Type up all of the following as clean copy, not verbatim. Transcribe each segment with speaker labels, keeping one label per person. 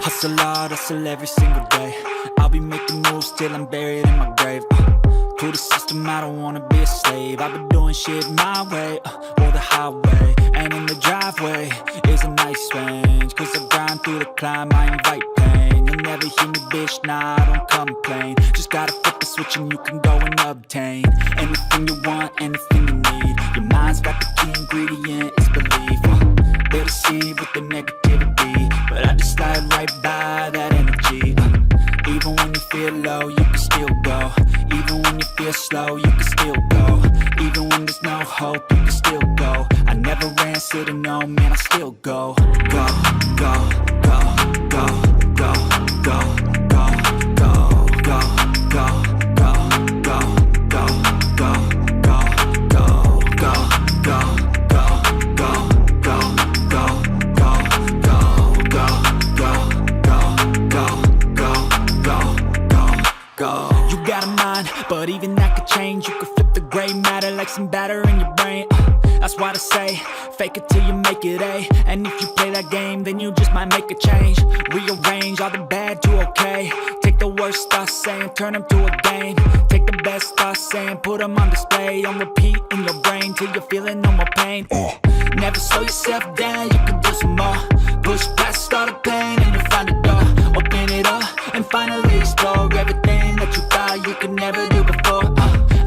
Speaker 1: Hustle hard, hustle every single day. I'll be making moves till I'm buried in my grave. To the system, I don't wanna be a slave. I've been doing shit my way, or the highway. And in the driveway is a nice range. Cause I grind through the climb, I invite pain. You'll never hear me, bitch, nah, I don't complain. Just gotta flip the switch and you can go and obtain anything you want, anything you need. Your mind's got the key ingredient, it's belief. They deceive with the negativity, but I just slide right by that energy. Even when you feel low, you can still go. Even when you feel slow, you can still go. Even when there's no hope, you can still go. I never answer to no, man, I still go. Go, go, go, go, go, go, go, go, go, go, go, go, go, go, go, go, go, go, go, go. You got a mind, but even that could change. You could flip the gray matter like some batter in your brain. That's why they say, fake it till you make it A. And if you play that game, then you just might make a change. Rearrange all the bad to okay. Take the worst thoughts saying, turn them to a game. Take the best thoughts saying, put them on display. On repeat in your brain till you're feeling no more pain. Never slow yourself down, you can do some more. Push past all the pain and you'll find a door. Open it up and finally explore everything that you thought you could never do before.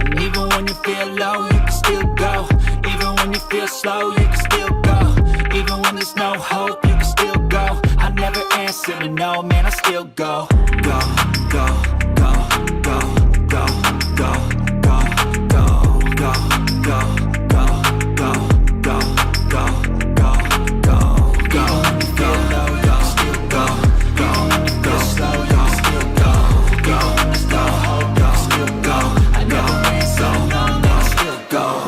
Speaker 1: And even when you feel low, you can still go. Even when you feel slow, you can still go. Even when there's no hope, you can still go. I never answer to no, man, I still go. Go, go, go, go, go, go, go, go, go, go, go, go, go, go, go, go, go. Even when you feel low, you can still go. Even when you feel slow, you can still go. Even when there's no hope, you can still go. I never answer to no, man, I still go.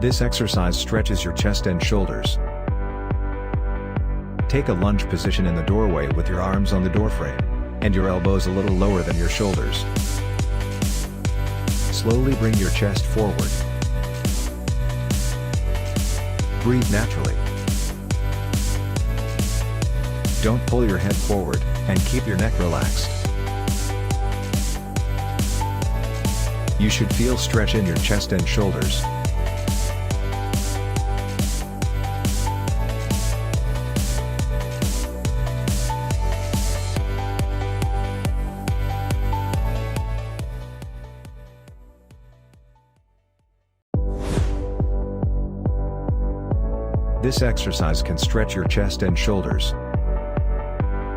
Speaker 2: This exercise stretches your chest and shoulders. Take a lunge position in the doorway with your arms on the doorframe, and your elbows a little lower than your shoulders. Slowly bring your chest forward. Breathe naturally. Don't pull your head forward, and keep your neck relaxed. You should feel stretch in your chest and shoulders. This exercise can stretch your chest and shoulders.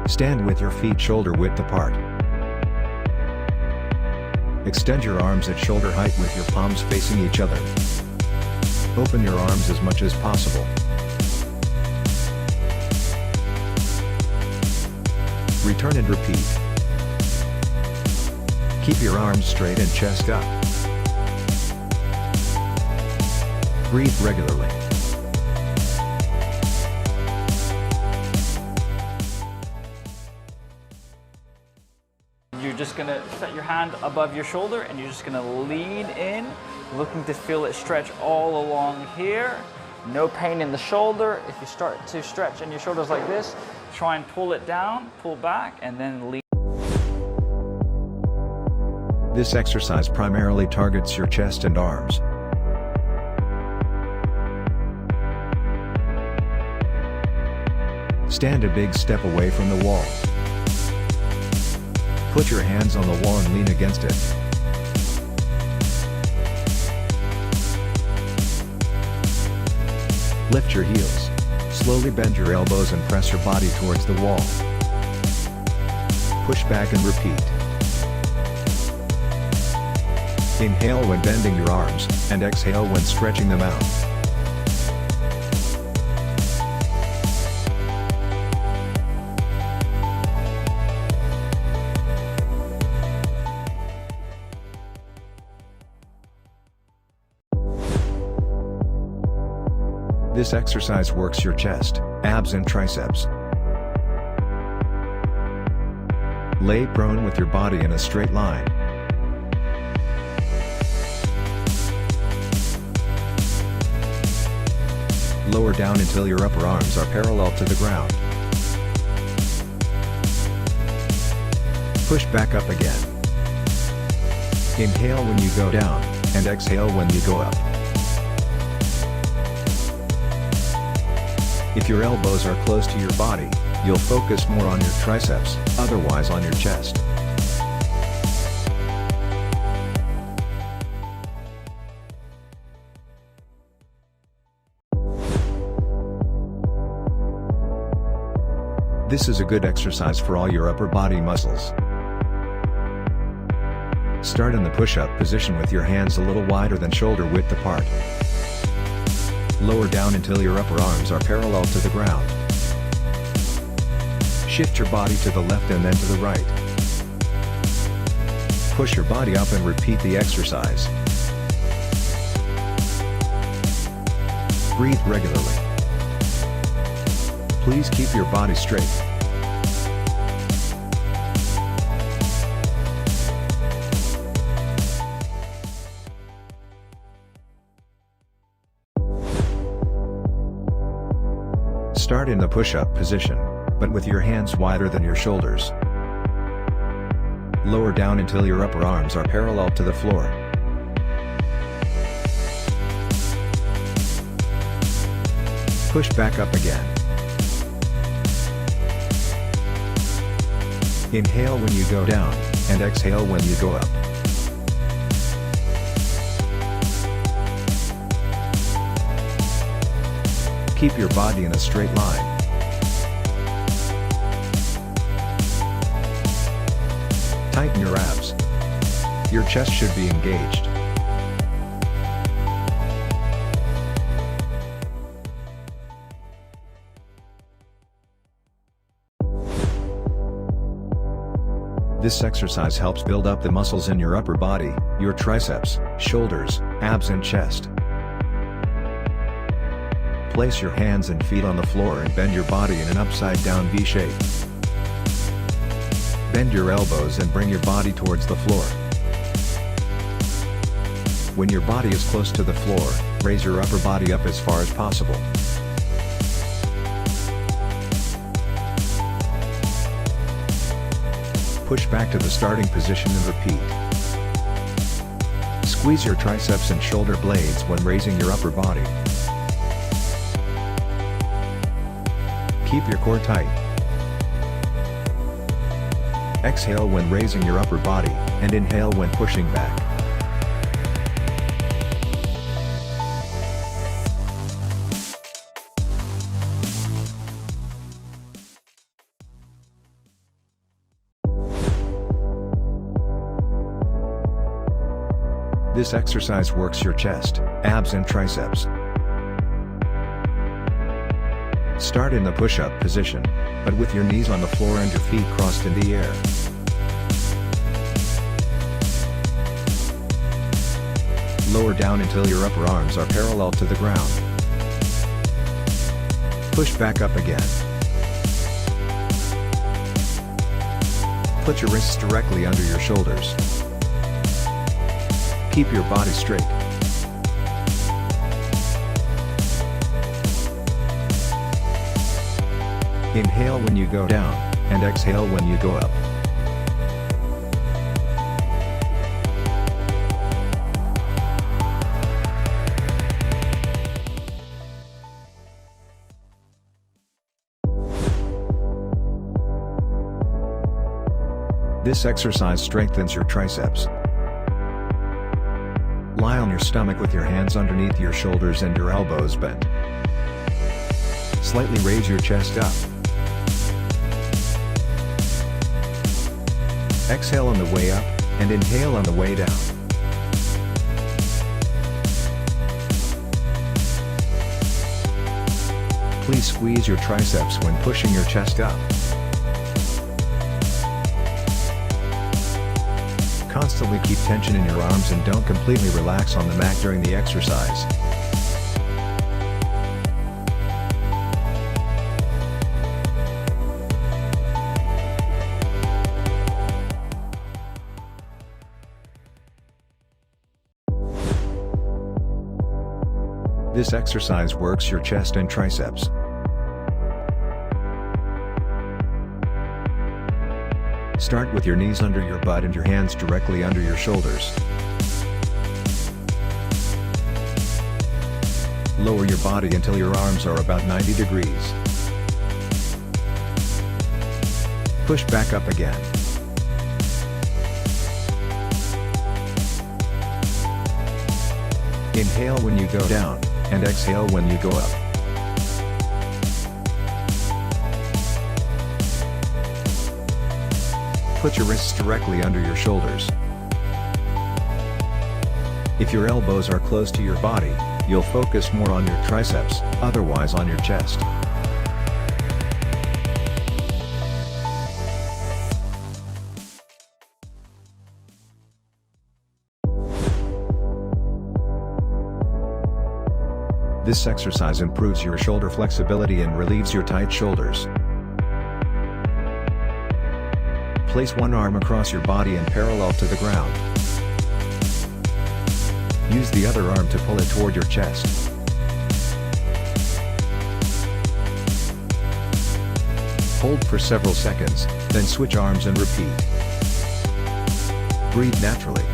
Speaker 2: Stand with your feet shoulder width apart. Extend your arms at shoulder height with your palms facing each other. Open your arms as much as possible. Return and repeat. Keep your arms straight and chest up. Breathe regularly.
Speaker 3: You're just gonna set your hand above your shoulder and you're just gonna lean in, looking to feel it stretch all along here. No pain in the shoulder. If you start to stretch in your shoulders like this, try and pull it down, pull back, and then lean.
Speaker 2: This exercise primarily targets your chest and arms. Stand a big step away from the wall. Put your hands on the wall and lean against it. Lift your heels. Slowly bend your elbows and press your body towards the wall. Push back and repeat. Inhale when bending your arms, and exhale when stretching them out. This exercise works your chest, abs and triceps. Lay prone with your body in a straight line. Lower down until your upper arms are parallel to the ground. Push back up again. Inhale when you go down, and exhale when you go up. If your elbows are close to your body, you'll focus more on your triceps, otherwise on your chest. This is a good exercise for all your upper body muscles. Start in the push-up position with your hands a little wider than shoulder width apart. Lower down until your upper arms are parallel to the ground. Shift your body to the left and then to the right. Push your body up and repeat the exercise. Breathe regularly. Please keep your body straight. Start in the push-up position, but with your hands wider than your shoulders. Lower down until your upper arms are parallel to the floor. Push back up again. Inhale when you go down, and exhale when you go up. Keep your body in a straight line. Tighten your abs. Your chest should be engaged. This exercise helps build up the muscles in your upper body, your triceps, shoulders, abs and chest. Place your hands and feet on the floor and bend your body in an upside down V shape. Bend your elbows and bring your body towards the floor. When your body is close to the floor, raise your upper body up as far as possible. Push back to the starting position and repeat. Squeeze your triceps and shoulder blades when raising your upper body. Keep your core tight. Exhale when raising your upper body, and inhale when pushing back. This exercise works your chest, abs and triceps. Start in the push-up position, but with your knees on the floor and your feet crossed in the air. Lower down until your upper arms are parallel to the ground. Push back up again. Put your wrists directly under your shoulders. Keep your body straight. Inhale when you go down, and exhale when you go up. This exercise strengthens your triceps. Lie on your stomach with your hands underneath your shoulders and your elbows bent. Slightly raise your chest up. Exhale on the way up, and inhale on the way down. Please squeeze your triceps when pushing your chest up. Constantly keep tension in your arms and don't completely relax on the mat during the exercise. This exercise works your chest and triceps. Start with your knees under your butt and your hands directly under your shoulders. Lower your body until your arms are about 90 degrees. Push back up again. Inhale when you go down, and exhale when you go up. Put your wrists directly under your shoulders. If your elbows are close to your body, you'll focus more on your triceps, otherwise on your chest. This exercise improves your shoulder flexibility and relieves your tight shoulders. Place one arm across your body and parallel to the ground. Use the other arm to pull it toward your chest. Hold for several seconds, then switch arms and repeat. Breathe naturally.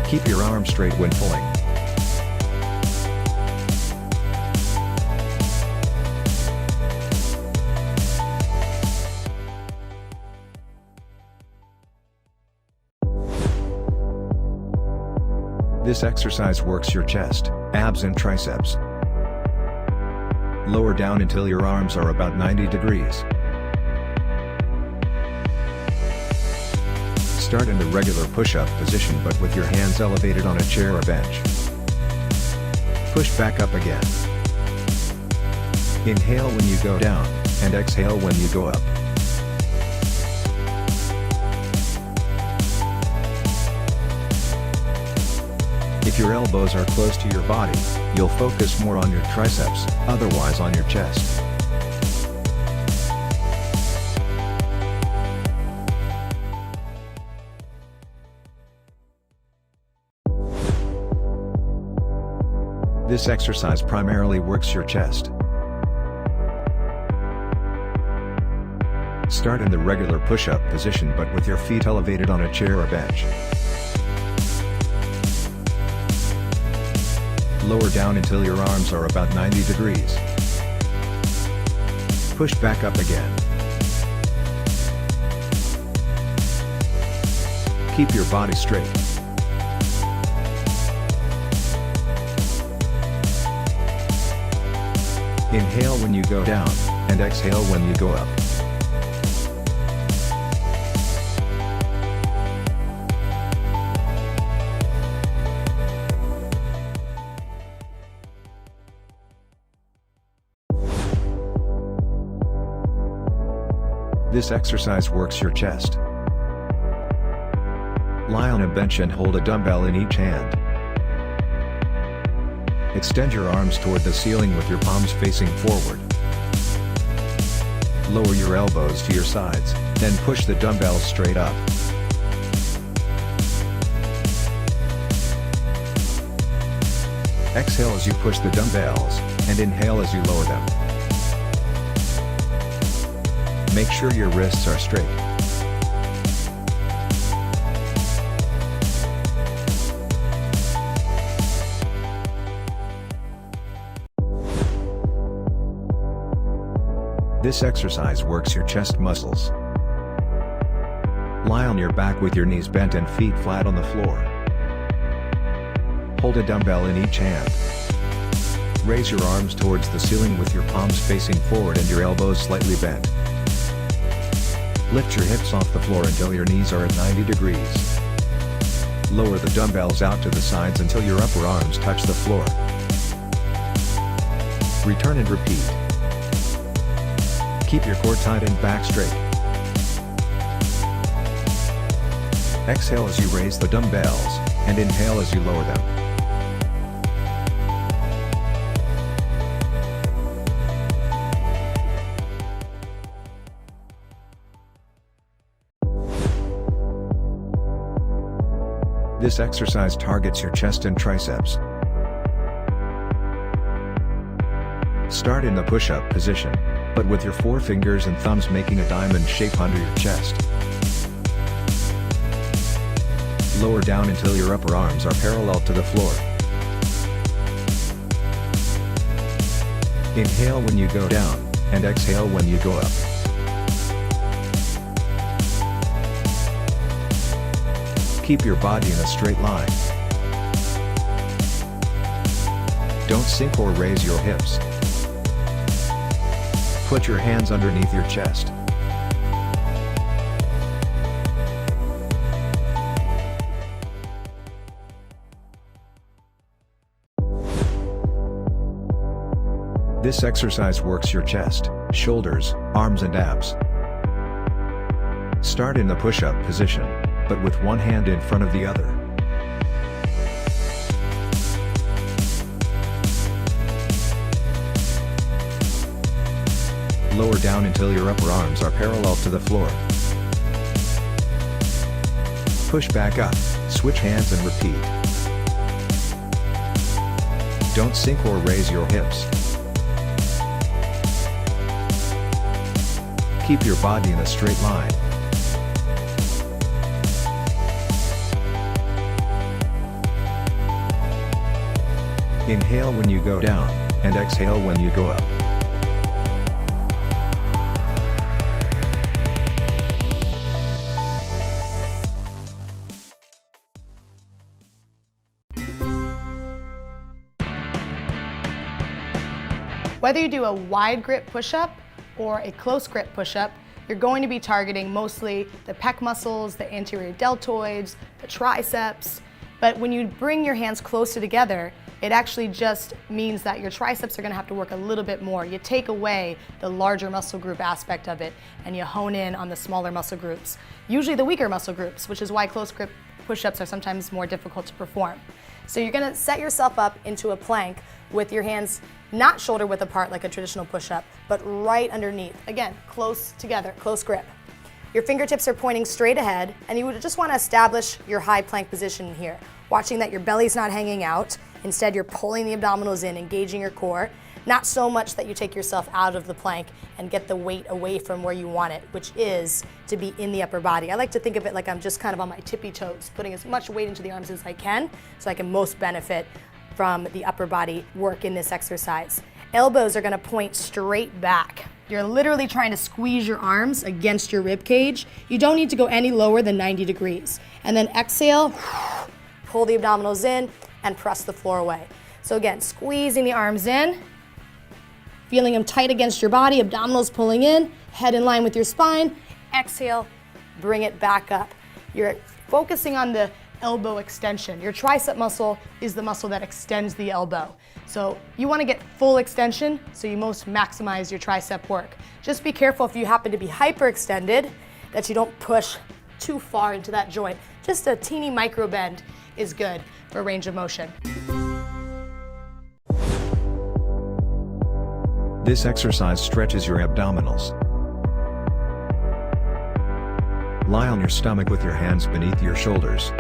Speaker 2: Keep your arms straight when pulling. This exercise works your chest, abs and triceps. Lower down until your arms are about 90 degrees. Start in the regular push-up position but with your hands elevated on a chair or bench. Push back up again. Inhale when you go down, and exhale when you go up. If your elbows are close to your body, you'll focus more on your triceps, otherwise on your chest. This exercise primarily works your chest. Start in the regular push-up position but with your feet elevated on a chair or bench. Lower down until your arms are about 90 degrees. Push back up again. Keep your body straight. Inhale when you go down, and exhale when you go up. This exercise works your chest. Lie on a bench and hold a dumbbell in each hand. Extend your arms toward the ceiling with your palms facing forward. Lower your elbows to your sides, then push the dumbbells straight up. Exhale as you push the dumbbells, and inhale as you lower them. Make sure your wrists are straight. This exercise works your chest muscles. Lie on your back with your knees bent and feet flat on the floor. Hold a dumbbell in each hand. Raise your arms towards the ceiling with your palms facing forward and your elbows slightly bent. Lift your hips off the floor until your knees are at 90 degrees. Lower the dumbbells out to the sides until your upper arms touch the floor. Return and repeat. Keep your core tight and back straight. Exhale as you raise the dumbbells, and inhale as you lower them. This exercise targets your chest and triceps. Start in the push-up position, but with your forefingers and thumbs making a diamond shape under your chest. Lower down until your upper arms are parallel to the floor. Inhale when you go down, and exhale when you go up. Keep your body in a straight line. Don't sink or raise your hips. Put your hands underneath your chest. This exercise works your chest, shoulders, arms and abs. Start in the push-up position, but with one hand in front of the other. Lower down until your upper arms are parallel to the floor. Push back up, switch hands and repeat. Don't sink or raise your hips. Keep your body in a straight line. Inhale when you go down, and exhale when you go up.
Speaker 4: Whether you do a wide grip push-up or a close grip push-up, you're going to be targeting mostly the pec muscles, the anterior deltoids, the triceps. But when you bring your hands closer together, it actually just means that your triceps are going to have to work a little bit more. You take away the larger muscle group aspect of it and you hone in on the smaller muscle groups, usually the weaker muscle groups, which is why close grip push-ups are sometimes more difficult to perform. So you're gonna set yourself up into a plank with your hands not shoulder width apart like a traditional push-up, but right underneath. Again, close together, close grip. Your fingertips are pointing straight ahead, and you would just wanna establish your high plank position here, watching that your belly's not hanging out. Instead, you're pulling the abdominals in, engaging your core. Not so much that you take yourself out of the plank and get the weight away from where you want it, which is to be in the upper body. I like to think of it like I'm just kind of on my tippy toes, putting as much weight into the arms as I can so I can most benefit from the upper body work in this exercise. Elbows are gonna point straight back. You're literally trying to squeeze your arms against your rib cage. You don't need to go any lower than 90 degrees. And then exhale, pull the abdominals in and press the floor away. So again, squeezing the arms in, feeling them tight against your body, abdominals pulling in, head in line with your spine. Exhale, bring it back up. You're focusing on the elbow extension. Your tricep muscle is the muscle that extends the elbow. So you want to get full extension so you most maximize your tricep work. Just be careful if you happen to be hyperextended that you don't push too far into that joint. Just a teeny micro bend is good for range of motion.
Speaker 2: This exercise stretches your abdominals. Lie on your stomach with your hands beneath your shoulders.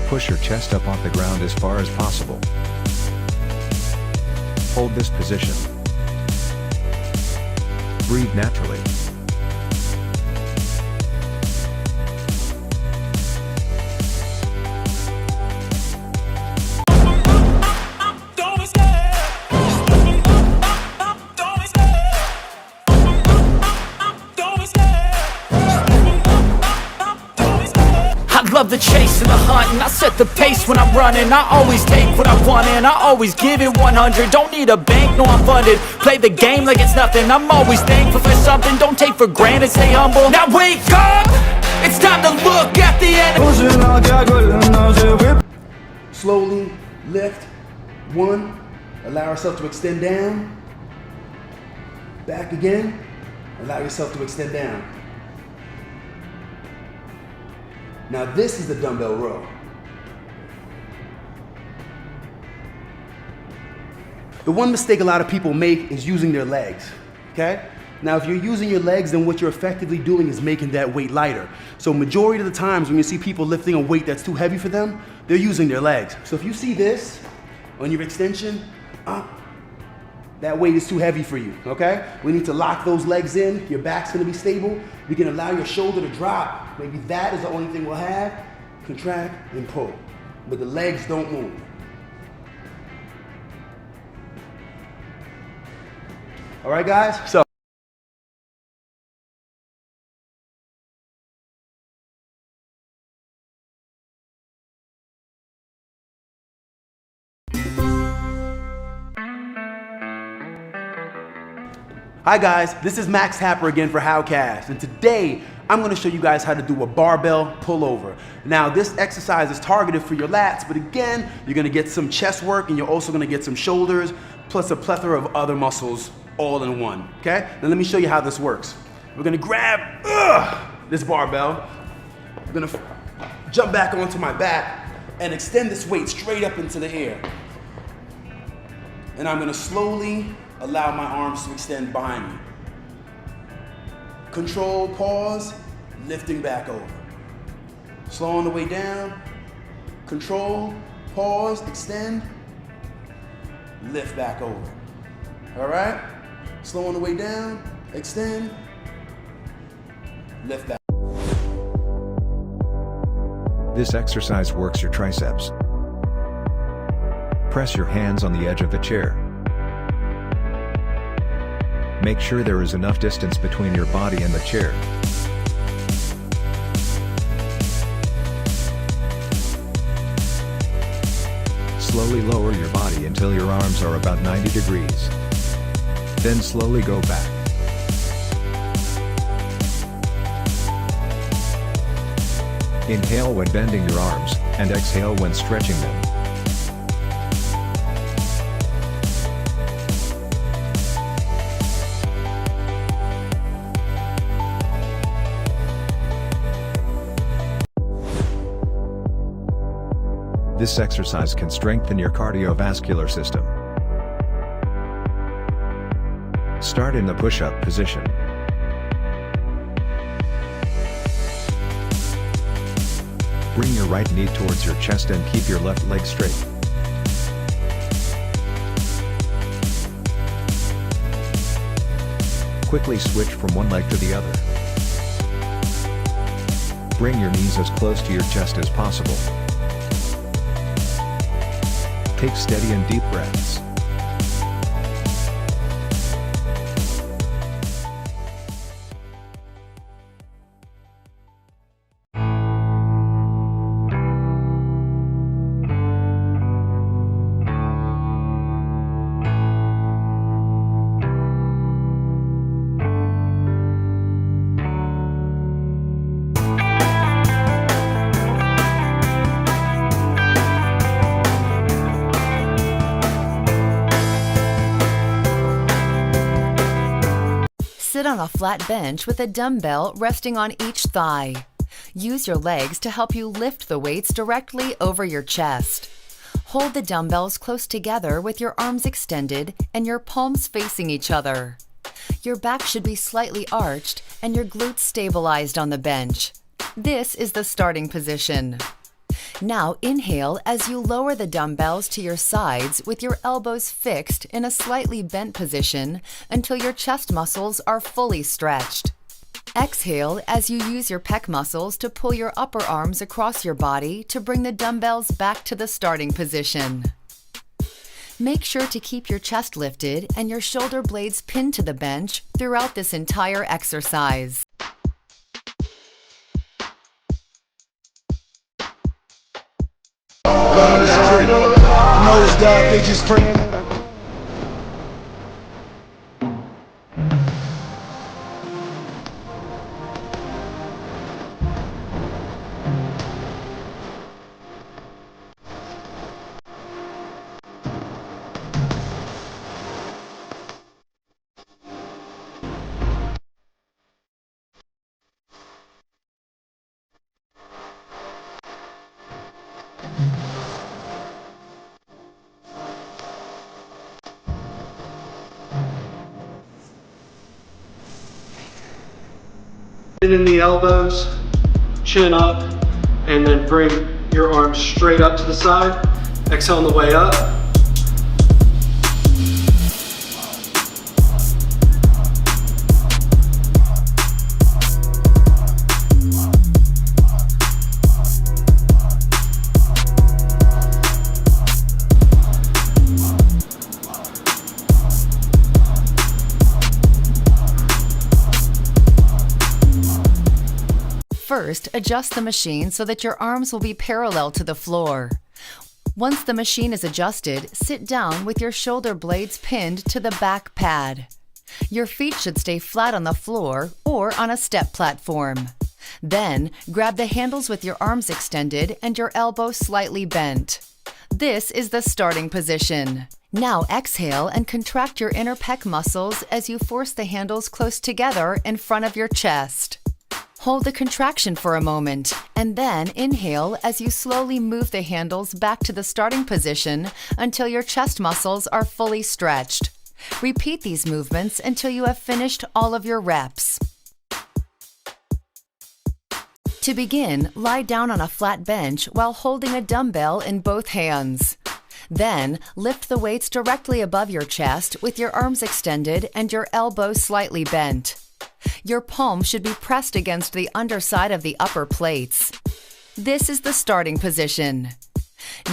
Speaker 2: Push your chest up off the ground as far as possible. Hold this position. Breathe naturally.
Speaker 1: Love the chase and the hunt, and I set the pace when I'm running. I always take what I want and I always give it 100. Don't need a bank, no I'm funded. Play the game like it's nothing. I'm always thankful for something. Don't take for granted, stay humble. Now wake up, it's time to look at the end.
Speaker 5: Slowly lift. 1. Allow yourself to extend down. Back again. Allow yourself to extend down. Now this is the dumbbell row. The one mistake a lot of people make is using their legs, okay? Now if you're using your legs, then what you're effectively doing is making that weight lighter. So majority of the times when you see people lifting a weight that's too heavy for them, they're using their legs. So if you see this on your extension, that weight is too heavy for you, okay? We need to lock those legs in. Your back's gonna be stable. We can allow your shoulder to drop. Maybe that is the only thing we'll have. Contract and pull. But the legs don't move. All right, guys? So. Hi guys, this is Max Tapper again for Howcast, and today I'm going to show you guys how to do a barbell pullover. Now this exercise is targeted for your lats, but again, you're going to get some chest work and you're also going to get some shoulders, plus a plethora of other muscles all in one, okay? Now let me show you how this works. We're going to grab this barbell, I'm going to jump back onto my back and extend this weight straight up into the air. And I'm going to slowly allow my arms to extend behind me. Control, pause, lifting back over. Slow on the way down. Control, pause, extend, lift back over. All right? Slow on the way down, extend, lift back.
Speaker 2: This exercise works your triceps. Press your hands on the edge of the chair. Make sure there is enough distance between your body and the chair. Slowly lower your body until your arms are about 90 degrees. Then slowly go back. Inhale when bending your arms, and exhale when stretching them. This exercise can strengthen your cardiovascular system. Start in the push-up position. Bring your right knee towards your chest and keep your left leg straight. Quickly switch from one leg to the other. Bring your knees as close to your chest as possible. Take steady and deep breaths.
Speaker 6: Sit on a flat bench with a dumbbell resting on each thigh. Use your legs to help you lift the weights directly over your chest. Hold the dumbbells close together with your arms extended and your palms facing each other. Your back should be slightly arched and your glutes stabilized on the bench. This is the starting position. Now inhale as you lower the dumbbells to your sides with your elbows fixed in a slightly bent position until your chest muscles are fully stretched. Exhale as you use your pec muscles to pull your upper arms across your body to bring the dumbbells back to the starting position. Make sure to keep your chest lifted and your shoulder blades pinned to the bench throughout this entire exercise.
Speaker 7: Nose dive, they just praying.
Speaker 8: In the elbows, chin up, and then bring your arms straight up to the side. Exhale on the way up.
Speaker 6: First, adjust the machine so that your arms will be parallel to the floor. Once the machine is adjusted, sit down with your shoulder blades pinned to the back pad. Your feet should stay flat on the floor or on a step platform. Then, grab the handles with your arms extended and your elbows slightly bent. This is the starting position. Now exhale and contract your inner pec muscles as you force the handles close together in front of your chest. Hold the contraction for a moment, and then inhale as you slowly move the handles back to the starting position until your chest muscles are fully stretched. Repeat these movements until you have finished all of your reps. To begin, lie down on a flat bench while holding a dumbbell in both hands. Then, lift the weights directly above your chest with your arms extended and your elbows slightly bent. Your palms should be pressed against the underside of the upper plates. This is the starting position.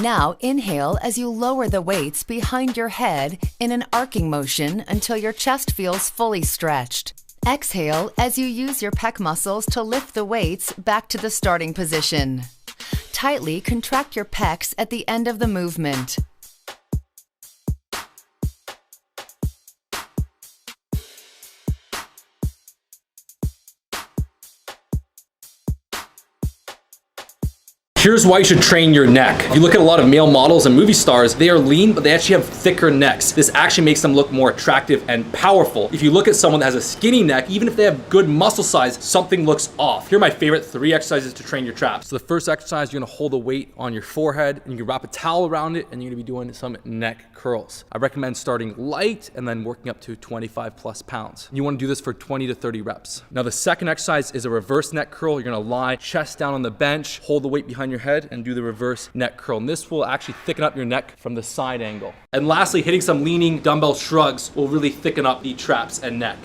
Speaker 6: Now inhale as you lower the weights behind your head in an arcing motion until your chest feels fully stretched. Exhale as you use your pec muscles to lift the weights back to the starting position. Tightly contract your pecs at the end of the movement.
Speaker 9: Here's why you should train your neck. If you look at a lot of male models and movie stars, they are lean, but they actually have thicker necks. This actually makes them look more attractive and powerful. If you look at someone that has a skinny neck, even if they have good muscle size, something looks off. Here are my favorite 3 exercises to train your traps. So the first exercise, you're gonna hold a weight on your forehead and you can wrap a towel around it and you're gonna be doing some neck curls. I recommend starting light and then working up to 25+ pounds. You wanna do this for 20 to 30 reps. Now the second exercise is a reverse neck curl. You're gonna lie chest down on the bench, hold the weight behind your head and do the reverse neck curl. And this will actually thicken up your neck from the side angle. And lastly, hitting some leaning dumbbell shrugs will really thicken up the traps and neck.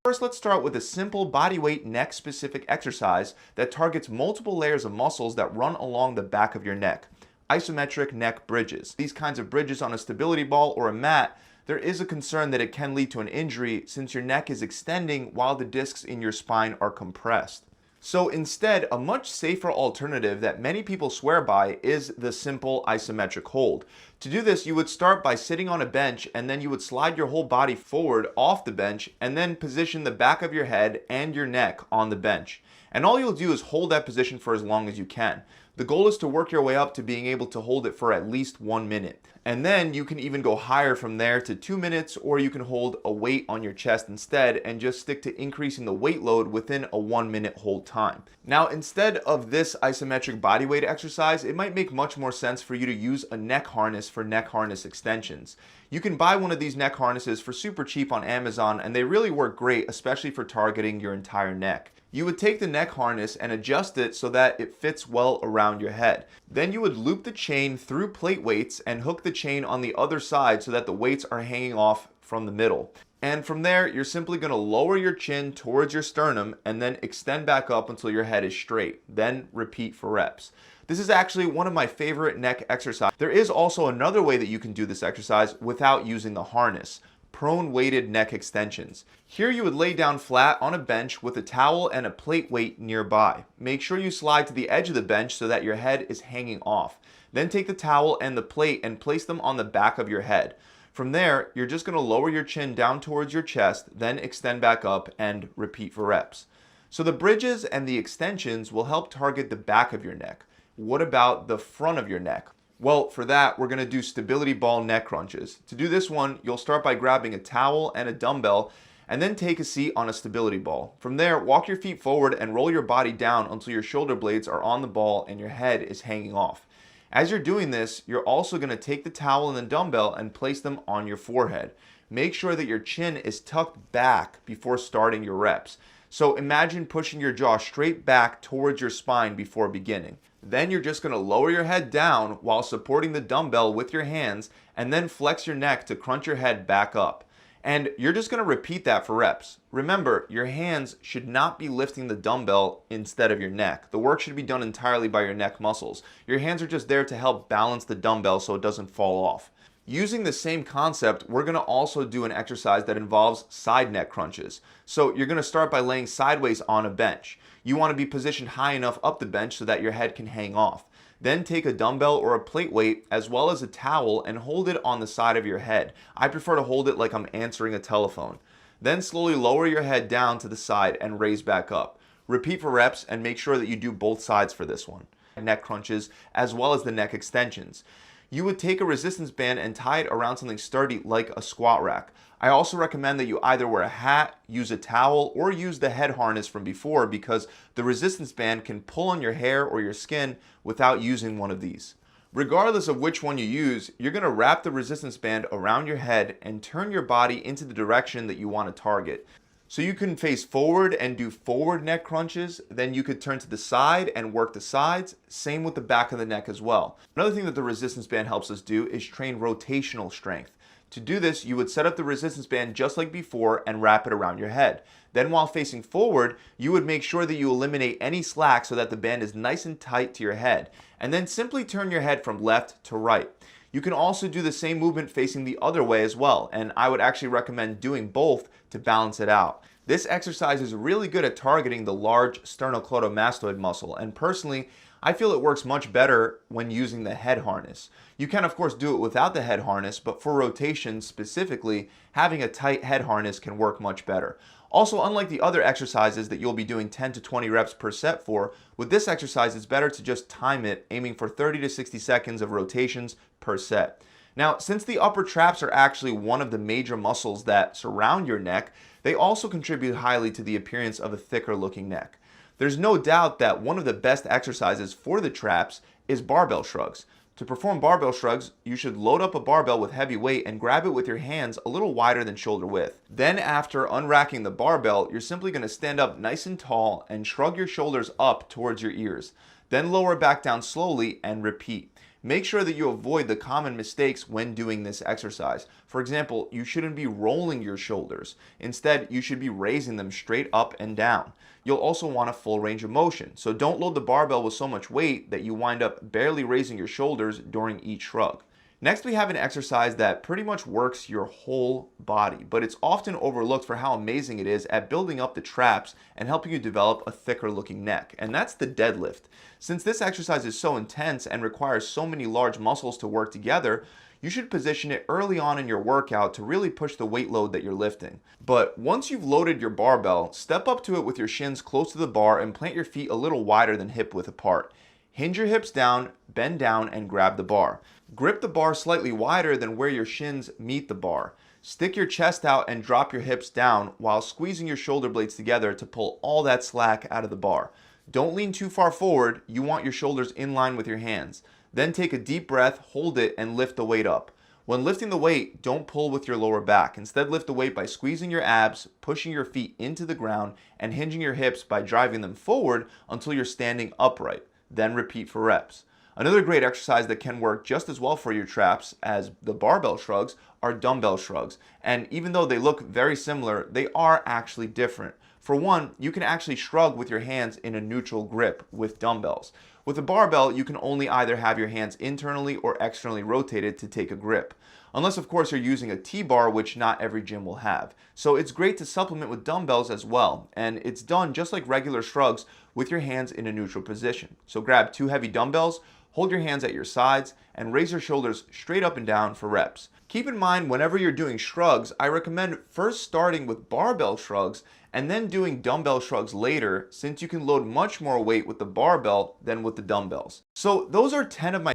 Speaker 10: First, let's start with a simple bodyweight neck specific exercise that targets multiple layers of muscles that run along the back of your neck. Isometric neck bridges. These kinds of bridges on a stability ball or a mat, there is a concern that it can lead to an injury since your neck is extending while the discs in your spine are compressed. So instead, a much safer alternative that many people swear by is the simple isometric hold. To do this, you would start by sitting on a bench and then you would slide your whole body forward off the bench and then position the back of your head and your neck on the bench. And all you'll do is hold that position for as long as you can. The goal is to work your way up to being able to hold it for at least 1 minute. And then you can even go higher from there to 2 minutes, or you can hold a weight on your chest instead and just stick to increasing the weight load within a 1 minute hold time. Now, instead of this isometric bodyweight exercise, it might make much more sense for you to use a neck harness for neck harness extensions. You can buy one of these neck harnesses for super cheap on Amazon, and they really work great, especially for targeting your entire neck. You would take the neck harness and adjust it so that it fits well around your head. Then you would loop the chain through plate weights and hook the chain on the other side so that the weights are hanging off from the middle. And from there, you're simply going to lower your chin towards your sternum and then extend back up until your head is straight. Then repeat for reps. This is actually one of my favorite neck exercises. There is also another way that you can do this exercise without using the harness. Prone weighted neck extensions. Here you would lay down flat on a bench with a towel and a plate weight nearby. Make sure you slide to the edge of the bench so that your head is hanging off. Then take the towel and the plate and place them on the back of your head. From there, you're just going to lower your chin down towards your chest, then extend back up and repeat for reps. So the bridges and the extensions will help target the back of your neck. What about the front of your neck? Well, for that, we're going to do stability ball neck crunches. To do this one, you'll start by grabbing a towel and a dumbbell and then take a seat on a stability ball. From there, walk your feet forward and roll your body down until your shoulder blades are on the ball and your head is hanging off. As you're doing this, you're also going to take the towel and the dumbbell and place them on your forehead. Make sure that your chin is tucked back before starting your reps. So imagine pushing your jaw straight back towards your spine before beginning. Then you're just going to lower your head down while supporting the dumbbell with your hands and then flex your neck to crunch your head back up. And you're just going to repeat that for reps. Remember, your hands should not be lifting the dumbbell instead of your neck. The work should be done entirely by your neck muscles. Your hands are just there to help balance the dumbbell so it doesn't fall off. Using the same concept, we're going to also do an exercise that involves side neck crunches. So you're going to start by laying sideways on a bench. You want to be positioned high enough up the bench so that your head can hang off. Then take a dumbbell or a plate weight as well as a towel and hold it on the side of your head. I prefer to hold it like I'm answering a telephone. Then slowly lower your head down to the side and raise back up. Repeat for reps and make sure that you do both sides for this one. Neck crunches as well as the neck extensions. You would take a resistance band and tie it around something sturdy like a squat rack. I also recommend that you either wear a hat, use a towel, or use the head harness from before because the resistance band can pull on your hair or your skin without using one of these. Regardless of which one you use, you're going to wrap the resistance band around your head and turn your body into the direction that you want to target. So you can face forward and do forward neck crunches, then you could turn to the side and work the sides, same with the back of the neck as well. Another thing that the resistance band helps us do is train rotational strength. To do this, you would set up the resistance band just like before and wrap it around your head. Then while facing forward, you would make sure that you eliminate any slack so that the band is nice and tight to your head. And then simply turn your head from left to right. You can also do the same movement facing the other way as well, and I would actually recommend doing both to balance it out. This exercise is really good at targeting the large sternocleidomastoid muscle, and personally, I feel it works much better when using the head harness. You can of course do it without the head harness, but for rotation specifically, having a tight head harness can work much better. Also, unlike the other exercises that you'll be doing 10 to 20 reps per set for, with this exercise it's better to just time it, aiming for 30 to 60 seconds of rotations per set. Now, since the upper traps are actually one of the major muscles that surround your neck, they also contribute highly to the appearance of a thicker looking neck. There's no doubt that one of the best exercises for the traps is barbell shrugs. To perform barbell shrugs, you should load up a barbell with heavy weight and grab it with your hands a little wider than shoulder width. Then after unracking the barbell, you're simply going to stand up nice and tall and shrug your shoulders up towards your ears. Then lower back down slowly and repeat. Make sure that you avoid the common mistakes when doing this exercise. For example, you shouldn't be rolling your shoulders. Instead, you should be raising them straight up and down. You'll also want a full range of motion, so don't load the barbell with so much weight that you wind up barely raising your shoulders during each shrug. Next, we have an exercise that pretty much works your whole body, but it's often overlooked for how amazing it is at building up the traps and helping you develop a thicker looking neck, and that's the deadlift. Since this exercise is so intense and requires so many large muscles to work together, you should position it early on in your workout to really push the weight load that you're lifting. But once you've loaded your barbell, step up to it with your shins close to the bar and plant your feet a little wider than hip width apart. Hinge your hips down, bend down, and grab the bar. Grip the bar slightly wider than where your shins meet the bar. Stick your chest out and drop your hips down while squeezing your shoulder blades together to pull all that slack out of the bar. Don't lean too far forward, you want your shoulders in line with your hands. Then take a deep breath, hold it, and lift the weight up. When lifting the weight, don't pull with your lower back. Instead, lift the weight by squeezing your abs, pushing your feet into the ground, and hinging your hips by driving them forward until you're standing upright. Then repeat for reps. Another great exercise that can work just as well for your traps as the barbell shrugs are dumbbell shrugs. And even though they look very similar, they are actually different. For one, you can actually shrug with your hands in a neutral grip with dumbbells. With a barbell, you can only either have your hands internally or externally rotated to take a grip. Unless of course you're using a T-bar, which not every gym will have. So it's great to supplement with dumbbells as well, and it's done just like regular shrugs with your hands in a neutral position. So grab 2 heavy dumbbells, hold your hands at your sides, and raise your shoulders straight up and down for reps. Keep in mind, whenever you're doing shrugs, I recommend first starting with barbell shrugs and then doing dumbbell shrugs later, since you can load much more weight with the barbell than with the dumbbells. So those are 10 of my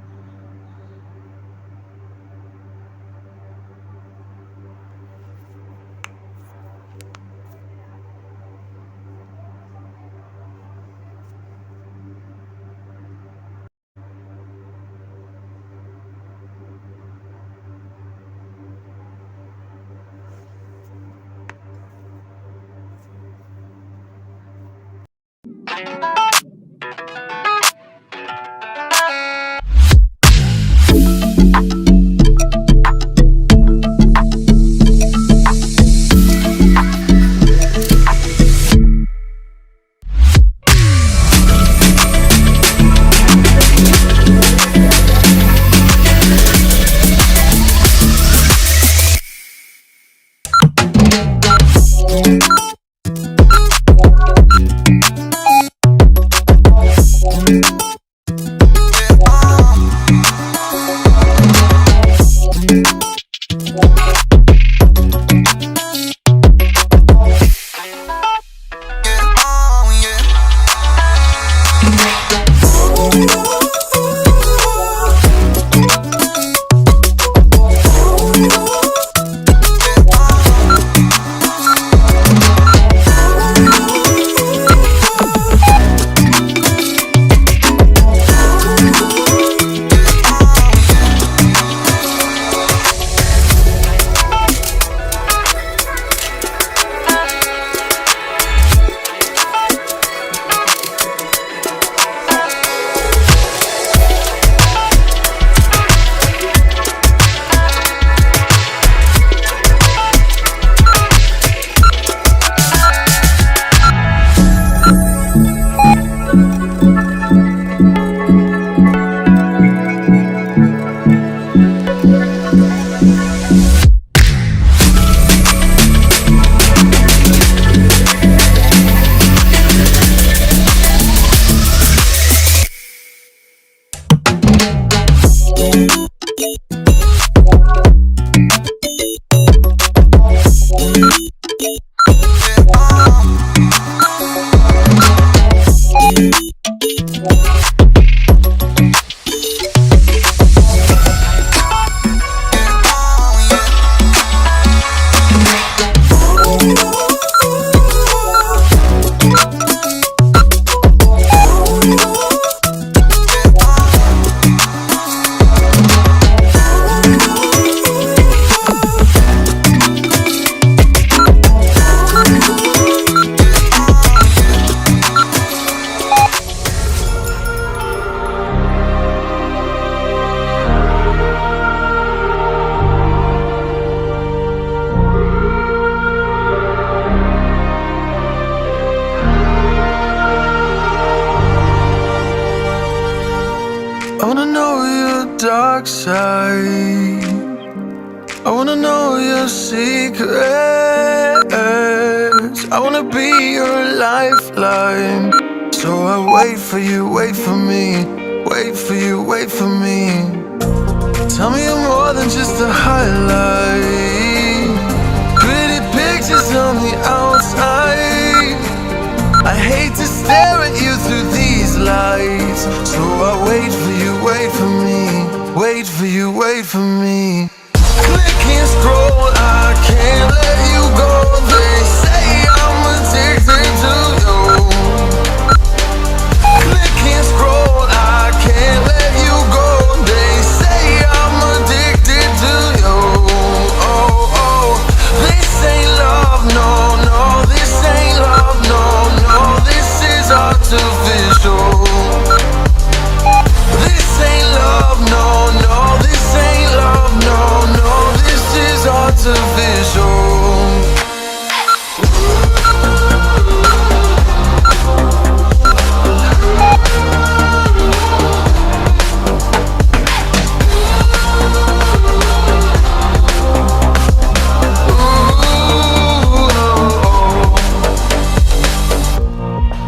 Speaker 7: dark side. I wanna know your secrets. I wanna be your lifeline. So I wait for you, wait for me. Wait for you, wait for me. Tell me you're more than just a highlight. Pretty pictures on the outside. I hate to stare at you through these lights. So I wait for you, wait for me. Wait for you, wait for me. Click and scroll, I can't let you go. They say I'm addicted to you. Click and scroll, I can't let you go. They say I'm addicted to you. Oh, oh, this ain't love, no, no. This ain't love, no, no. This is artificial. This ain't love, no, no. This ain't love, no, no. This is artificial.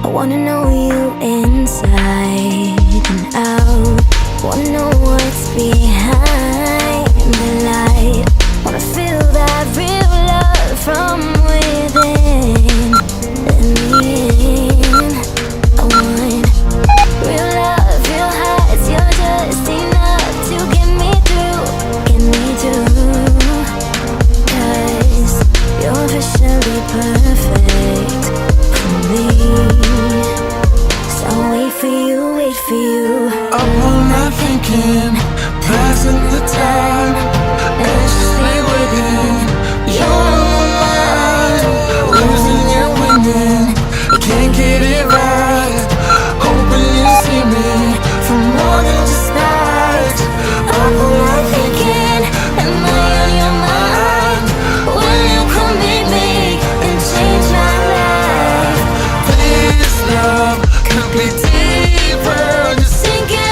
Speaker 11: I wanna know you inside and out. Wanna know what's behind the light. Wanna feel that real love from within. And then I want real love, real highs. You're just enough to get me through, get me through. 'Cause you're officially perfect for me. So wait for you, wait for you.
Speaker 7: Up all night thinking, passing the time, anxiously waiting. You're on my mind, losing and winning. You can't get it right. Hoping you see me for more than just nights.
Speaker 11: Up all night thinking, am I on your mind? Will you come meet me and change my life?
Speaker 7: This love could be deeper. Just
Speaker 11: Sinking,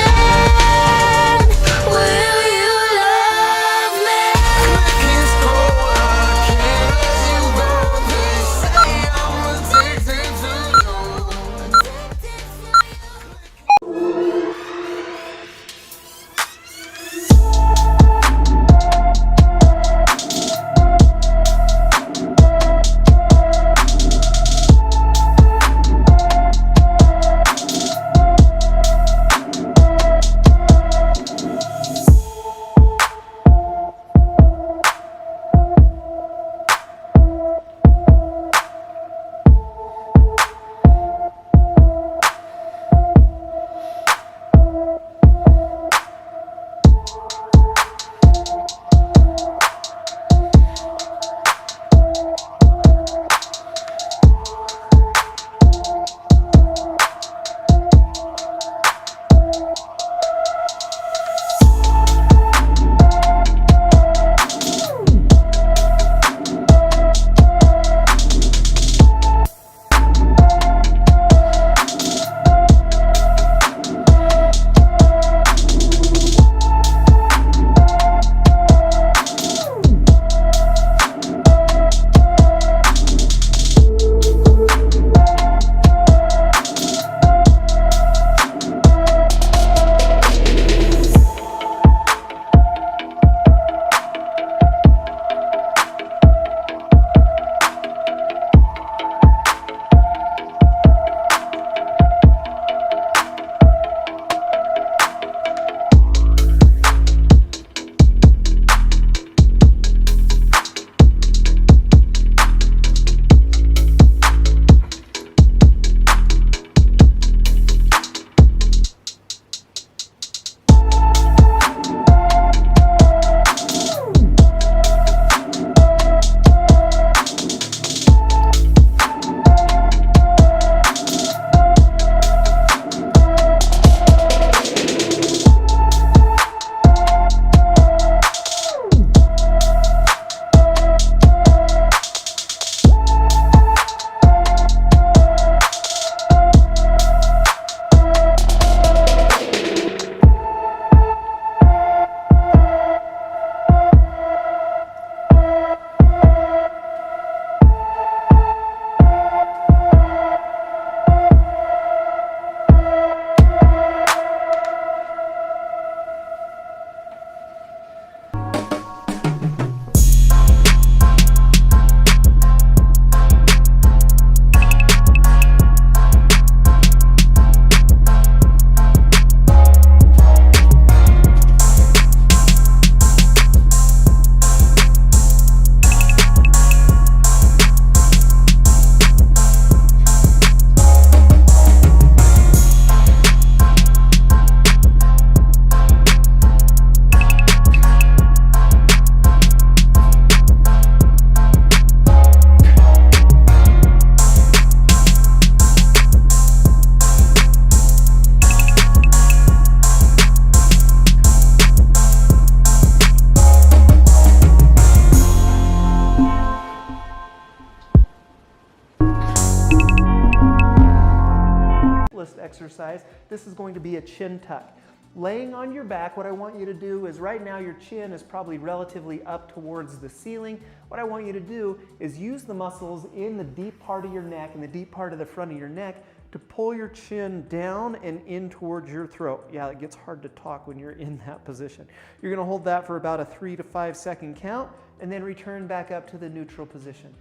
Speaker 12: exercise. This is going to be a chin tuck. Laying on your back, what I want you to do is right now your chin is probably relatively up towards the ceiling. What I want you to do is use the muscles in the deep part of your neck and the deep part of the front of your neck to pull your chin down and in towards your throat. Yeah, it gets hard to talk when you're in that position. You're gonna hold that for about a 3 to 5 second count and then return back up to the neutral position.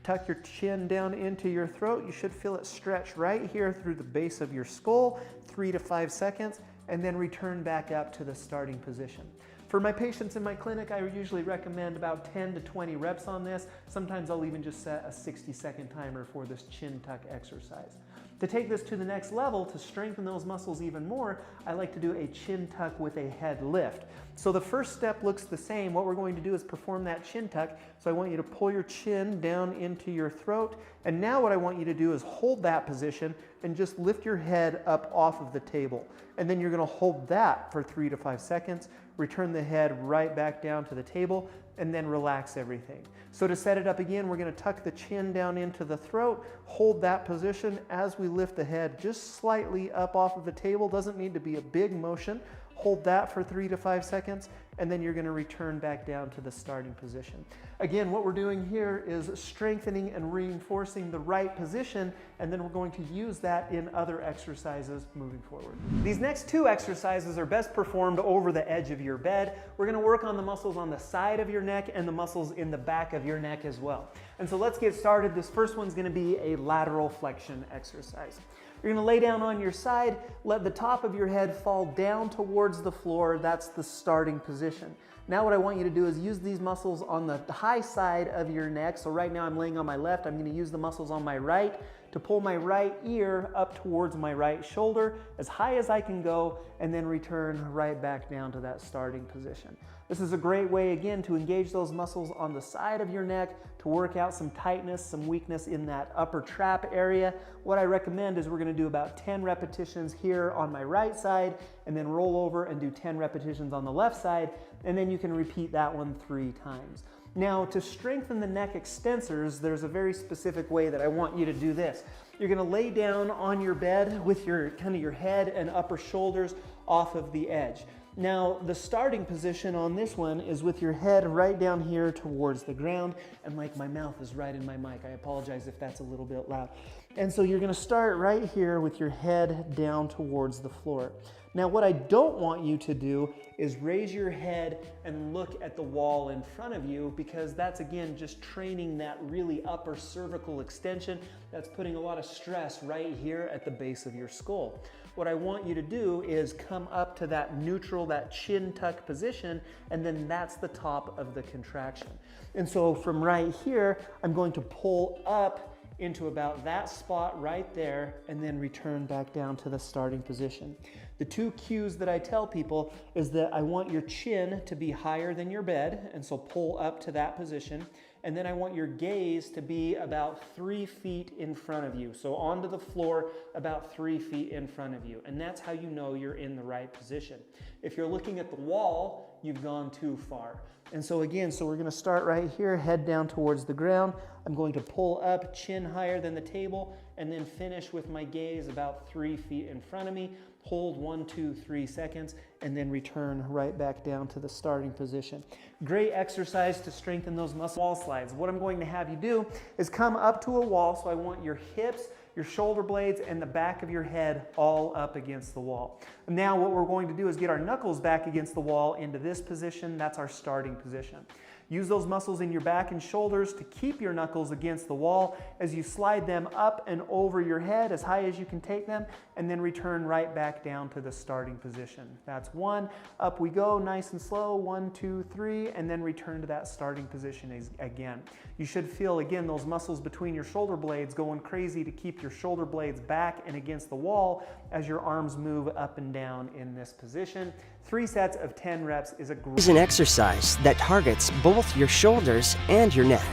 Speaker 12: Tuck your chin down into your throat. You should feel it stretch right here through the base of your skull, 3 to 5 seconds, and then return back up to the starting position. For my patients in my clinic, I usually recommend about 10 to 20 reps on this. Sometimes I'll even just set a 60-second timer for this chin tuck exercise. To take this to the next level, to strengthen those muscles even more, I like to do a chin tuck with a head lift. So the first step looks the same. What we're going to do is perform that chin tuck. So I want you to pull your chin down into your throat. And now what I want you to do is hold that position and just lift your head up off of the table. And then you're gonna hold that for 3 to 5 seconds, return the head right back down to the table, and then relax everything. So to set it up again, we're gonna tuck the chin down into the throat, hold that position as we lift the head just slightly up off of the table. Doesn't need to be a big motion. Hold that for 3 to 5 seconds, and then you're gonna return back down to the starting position. Again, what we're doing here is strengthening and reinforcing the right position, and then we're going to use that in other exercises moving forward. These next 2 exercises are best performed over the edge of your bed. We're gonna work on the muscles on the side of your neck and the muscles in the back of your neck as well. And so let's get started. This first one's gonna be a lateral flexion exercise. You're gonna lay down on your side, let the top of your head fall down towards the floor. That's the starting position. Now what I want you to do is use these muscles on the high side of your neck. So right now I'm laying on my left. I'm gonna use the muscles on my right to pull my right ear up towards my right shoulder as high as I can go, and then return right back down to that starting position. This is a great way, again, to engage those muscles on the side of your neck, to work out some tightness, some weakness in that upper trap area. What I recommend is we're gonna do about 10 repetitions here on my right side, and then roll over and do 10 repetitions on the left side, and then you can repeat that one 3 times. Now, to strengthen the neck extensors, there's a very specific way that I want you to do this. You're gonna lay down on your bed with your head and upper shoulders off of the edge. Now, the starting position on this one is with your head right down here towards the ground, and like my mouth is right in my mic. I apologize if that's a little bit loud. And so you're gonna start right here with your head down towards the floor. Now, what I don't want you to do is raise your head and look at the wall in front of you, because that's, again, just training that really upper cervical extension. That's putting a lot of stress right here at the base of your skull. What I want you to do is come up to that neutral, that chin tuck position, and then that's the top of the contraction. And so from right here, I'm going to pull up into about that spot right there, and then return back down to the starting position. The 2 cues that I tell people is that I want your chin to be higher than your bed, and so pull up to that position. And then I want your gaze to be about 3 feet in front of you. So onto the floor, about 3 feet in front of you. And that's how you know you're in the right position. If you're looking at the wall, you've gone too far. And so again, we're gonna start right here, head down towards the ground. I'm going to pull up, chin higher than the table, and then finish with my gaze about 3 feet in front of me. Hold 1, 2, 3 seconds, and then return right back down to the starting position. Great exercise to strengthen those muscle wall slides. What I'm going to have you do is come up to a wall. So I want your hips, your shoulder blades, and the back of your head all up against the wall. Now what we're going to do is get our knuckles back against the wall into this position. That's our starting position. Use those muscles in your back and shoulders to keep your knuckles against the wall as you slide them up and over your head as high as you can take them, and then return right back down to the starting position. That's 1. Up we go, nice and slow. 1, 2, 3, and then return to that starting position again. You should feel, again, those muscles between your shoulder blades going crazy to keep your shoulder blades back and against the wall as your arms move up and down in this position. 3 sets of 10 reps is a great
Speaker 13: Is an exercise that targets both your shoulders and your neck.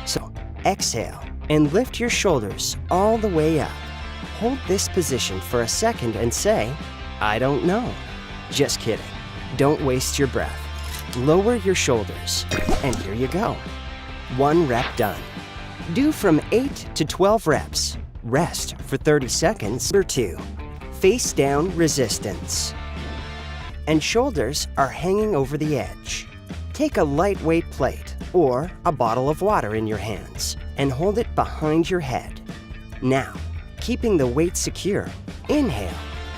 Speaker 13: So exhale and lift your shoulders all the way up. Hold this position for a second and say, I don't know. Just kidding. Don't waste your breath. Lower your shoulders, and here you go. 1 rep done. Do from 8 to 12 reps. Rest for 30 seconds or 2. face down resistance. And shoulders are hanging over the edge. Take a lightweight plate or a bottle of water in your hands and hold it behind your head. Now, keeping the weight secure, inhale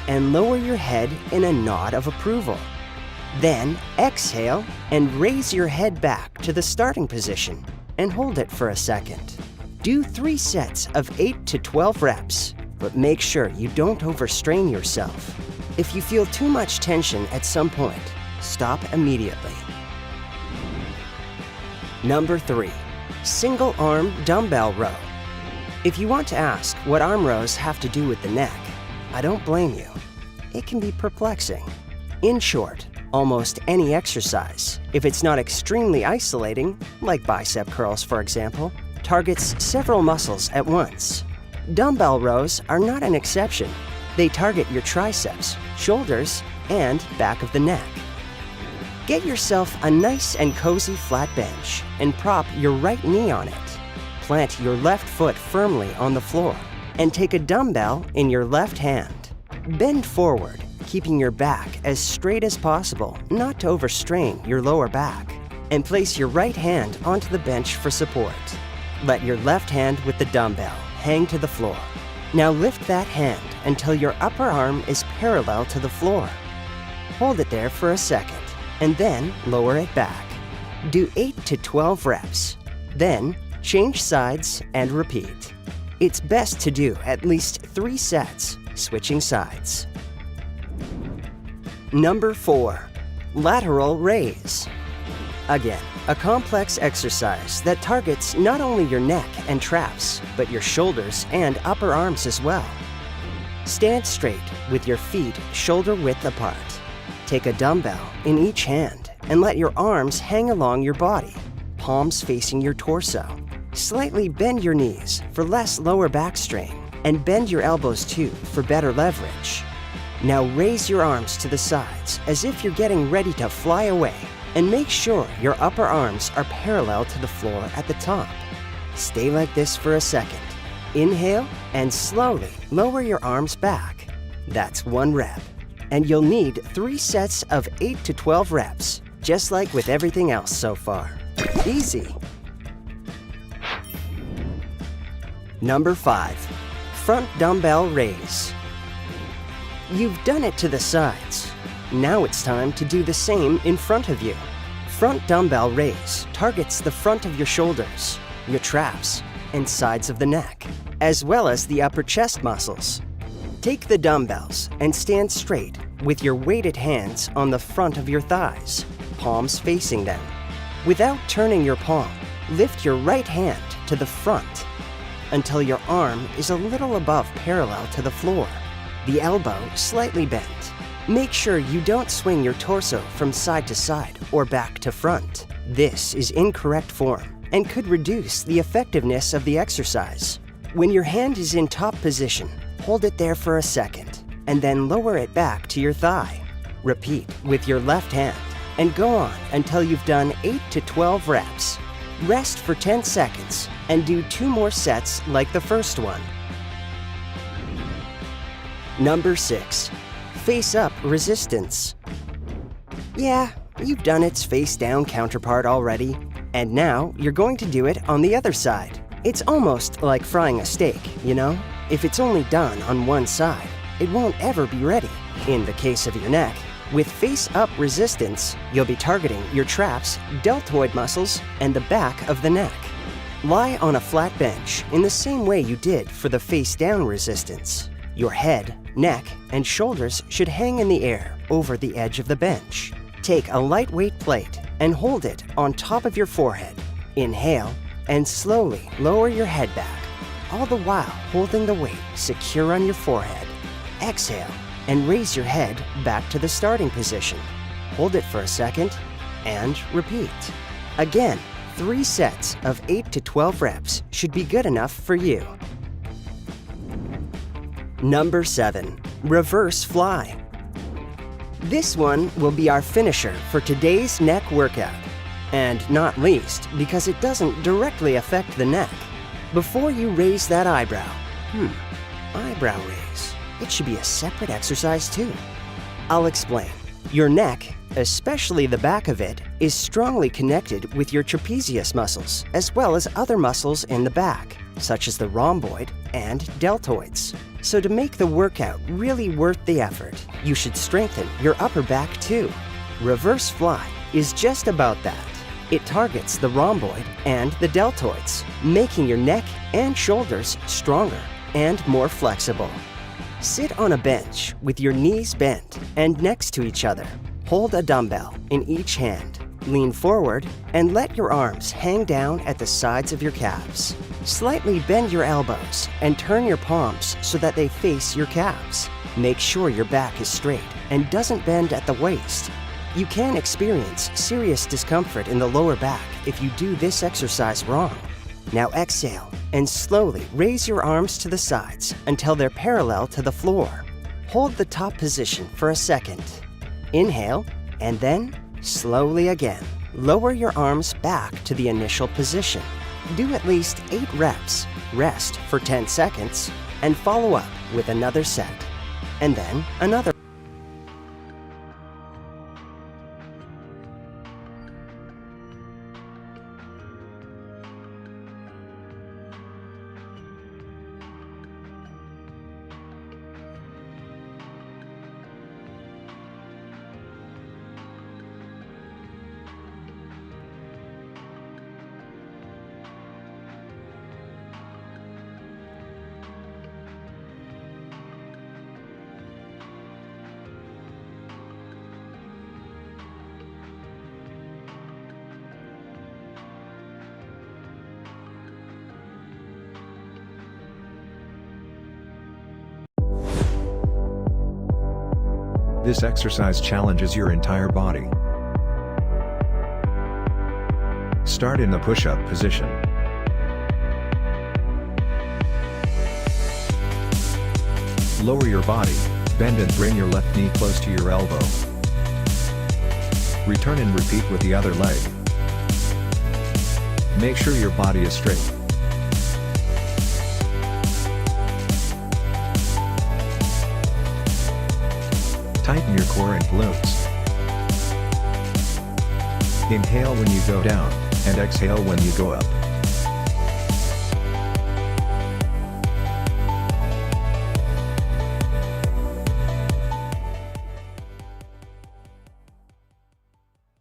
Speaker 13: and lower your head in a nod of approval. Then exhale and raise your head back to the starting position and hold it for a second. Do 3 sets of 8 to 12 reps, but make sure you don't overstrain yourself. If you feel too much tension at some point, stop immediately. Number 3, single arm dumbbell row. If you want to ask what arm rows have to do with the neck, I don't blame you. It can be perplexing. In short, almost any exercise, if it's not extremely isolating, like bicep curls for example, targets several muscles at once. Dumbbell rows are not an exception. They target your triceps, shoulders, and back of the neck. Get yourself a nice and cozy flat bench and prop your right knee on it. Plant your left foot firmly on the floor and take a dumbbell in your left hand. Bend forward, keeping your back as straight as possible, not to overstrain your lower back, and place your right hand onto the bench for support. Let your left hand with the dumbbell hang to the floor. Now lift that hand until your upper arm is parallel to the floor. Hold it there for a second, and then lower it back. Do 8 to 12 reps. Then change sides and repeat. It's best to do at least 3 sets, switching sides. Number 4, lateral raise. Again, a complex exercise that targets not only your neck and traps, but your shoulders and upper arms as well. Stand straight with your feet shoulder width apart. Take a dumbbell in each hand and let your arms hang along your body, palms facing your torso. Slightly bend your knees for less lower back strain and bend your elbows too for better leverage. Now raise your arms to the sides as if you're getting ready to fly away and make sure your upper arms are parallel to the floor at the top. Stay like this for a second. Inhale and slowly lower your arms back. That's 1 rep. And you'll need 3 sets of 8 to 12 reps, just like with everything else so far. Easy. Number 5, front dumbbell raise. You've done it to the sides. Now it's time to do the same in front of you. Front dumbbell raise targets the front of your shoulders, your traps, and sides of the neck, as well as the upper chest muscles. Take the dumbbells and stand straight with your weighted hands on the front of your thighs, palms facing them. Without turning your palm, lift your right hand to the front until your arm is a little above parallel to the floor, the elbow slightly bent. Make sure you don't swing your torso from side to side or back to front. This is incorrect form and could reduce the effectiveness of the exercise. When your hand is in top position, hold it there for a second and then lower it back to your thigh. Repeat with your left hand and go on until you've done 8 to 12 reps. Rest for 10 seconds and do 2 more sets like the first one. Number 6, face up resistance. Yeah, you've done its face down counterpart already, and now you're going to do it on the other side. It's almost like frying a steak, you know? If it's only done on one side, it won't ever be ready. In the case of your neck, with face-up resistance, you'll be targeting your traps, deltoid muscles, and the back of the neck. Lie on a flat bench in the same way you did for the face-down resistance. Your head, neck, and shoulders should hang in the air over the edge of the bench. Take a lightweight plate and hold it on top of your forehead. Inhale and slowly lower your head back, all the while holding the weight secure on your forehead. Exhale and raise your head back to the starting position. Hold it for a second and repeat. Again, 3 sets of 8 to 12 reps should be good enough for you. Number 7, reverse fly. This one will be our finisher for today's neck workout. And not least because it doesn't directly affect the neck. Before you raise that eyebrow, eyebrow raise. it should be a separate exercise too. I'll explain. Your neck, especially the back of it, is strongly connected with your trapezius muscles, as well as other muscles in the back, such as the rhomboid and deltoids. So to make the workout really worth the effort, you should strengthen your upper back too. Reverse fly is just about that. It targets the rhomboid and the deltoids, making your neck and shoulders stronger and more flexible. Sit on a bench with your knees bent and next to each other. Hold a dumbbell in each hand. Lean forward and let your arms hang down at the sides of your calves. Slightly bend your elbows and turn your palms so that they face your calves. Make sure your back is straight and doesn't bend at the waist. You can experience serious discomfort in the lower back if you do this exercise wrong. Now exhale and slowly raise your arms to the sides until they're parallel to the floor. Hold the top position for a second. Inhale and then slowly again. Lower your arms back to the initial position. Do at least 8 reps. Rest for 10 seconds and follow up with another set. And then another.
Speaker 2: This exercise challenges your entire body. Start in the push-up position. Lower your body, bend and bring your left knee close to your elbow. Return and repeat with the other leg. Make sure your body is straight. Tighten your core and glutes. Inhale when you go down, and exhale when you go up.